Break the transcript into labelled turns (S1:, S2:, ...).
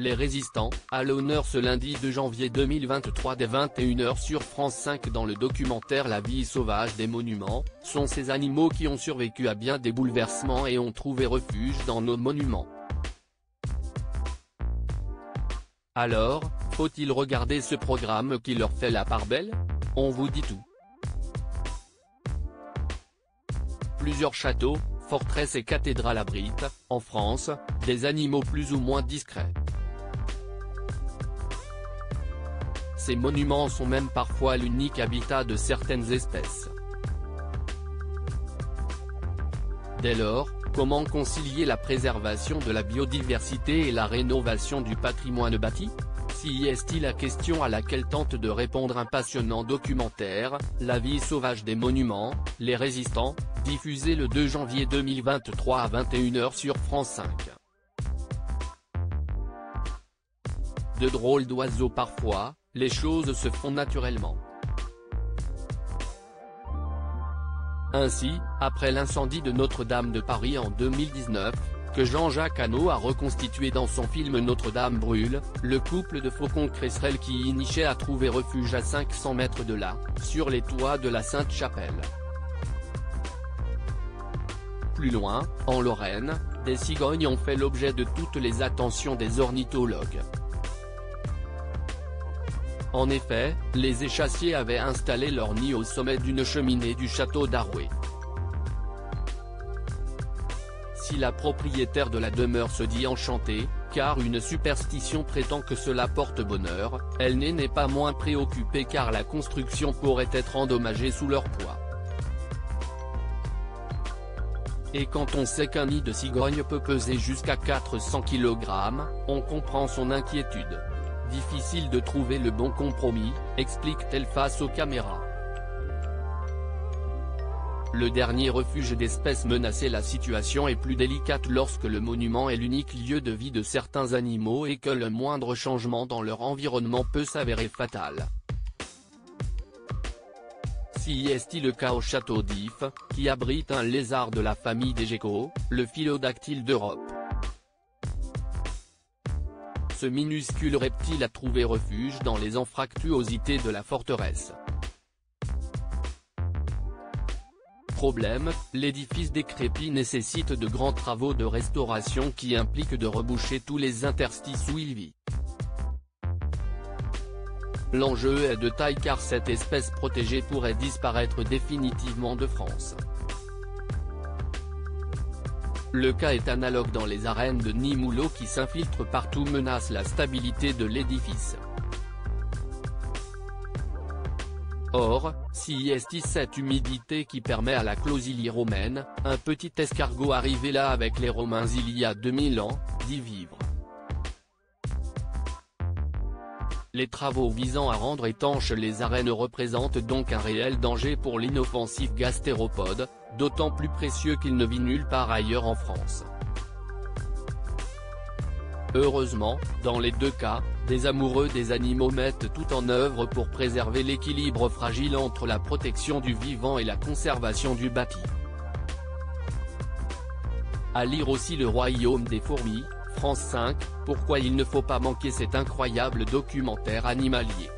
S1: les résistants, à l'honneur ce lundi 2 janvier 2023 dès 21h sur France 5 dans le documentaire La vie sauvage des monuments, sont ces animaux qui ont survécu à bien des bouleversements et ont trouvé refuge dans nos monuments. Alors, faut-il regarder ce programme qui leur fait la part belle? On vous dit tout. Plusieurs châteaux, forteresses et cathédrales abritent, en France, des animaux plus ou moins discrets. Ces monuments sont même parfois l'unique habitat de certaines espèces. Dès lors, comment concilier la préservation de la biodiversité et la rénovation du patrimoine bâti? Si est la question à laquelle tente de répondre un passionnant documentaire, La vie sauvage des monuments, les résistants, diffusé le 2 janvier 2023 à 21h sur France 5. De drôles d'oiseaux parfois, les choses se font naturellement. Ainsi, après l'incendie de Notre-Dame de Paris en 2019, que Jean-Jacques Hano a reconstitué dans son film Notre-Dame brûle, le couple de faucons-cresserelles qui y nichait a trouvé refuge à 500 mètres de là, sur les toits de la Sainte-Chapelle. Plus loin, en Lorraine, des cigognes ont fait l'objet de toutes les attentions des ornithologues. En effet, les échassiers avaient installé leur nid au sommet d'une cheminée du château d'Arouet. Si la propriétaire de la demeure se dit enchantée, car une superstition prétend que cela porte bonheur, elle n'est pas moins préoccupée car la construction pourrait être endommagée sous leur poids. Et quand on sait qu'un nid de cigogne peut peser jusqu'à 400 kg, on comprend son inquiétude. Difficile de trouver le bon compromis, explique-t-elle face aux caméras. Le dernier refuge d'espèces menacées. La situation est plus délicate lorsque le monument est l'unique lieu de vie de certains animaux et que le moindre changement dans leur environnement peut s'avérer fatal. Si est le cas au château d'If, qui abrite un lézard de la famille des geckos, le philodactyle d'Europe. Ce minuscule reptile a trouvé refuge dans les anfractuosités de la forteresse. Problème, l'édifice décrépit nécessite de grands travaux de restauration qui impliquent de reboucher tous les interstices où il vit. L'enjeu est de taille car cette espèce protégée pourrait disparaître définitivement de France. Le cas est analogue dans les arènes de Nîmes-Mulhouse qui s'infiltrent partout menacent la stabilité de l'édifice. Or, si est cette humidité qui permet à la Closylie romaine, un petit escargot arrivé là avec les Romains il y a 2000 ans, d'y vivre. Les travaux visant à rendre étanches les arènes représentent donc un réel danger pour l'inoffensif gastéropode, d'autant plus précieux qu'il ne vit nulle part ailleurs en France. Heureusement, dans les deux cas, des amoureux des animaux mettent tout en œuvre pour préserver l'équilibre fragile entre la protection du vivant et la conservation du bâti. À lire aussi Le Royaume des fourmis, France 5, pourquoi il ne faut pas manquer cet incroyable documentaire animalier.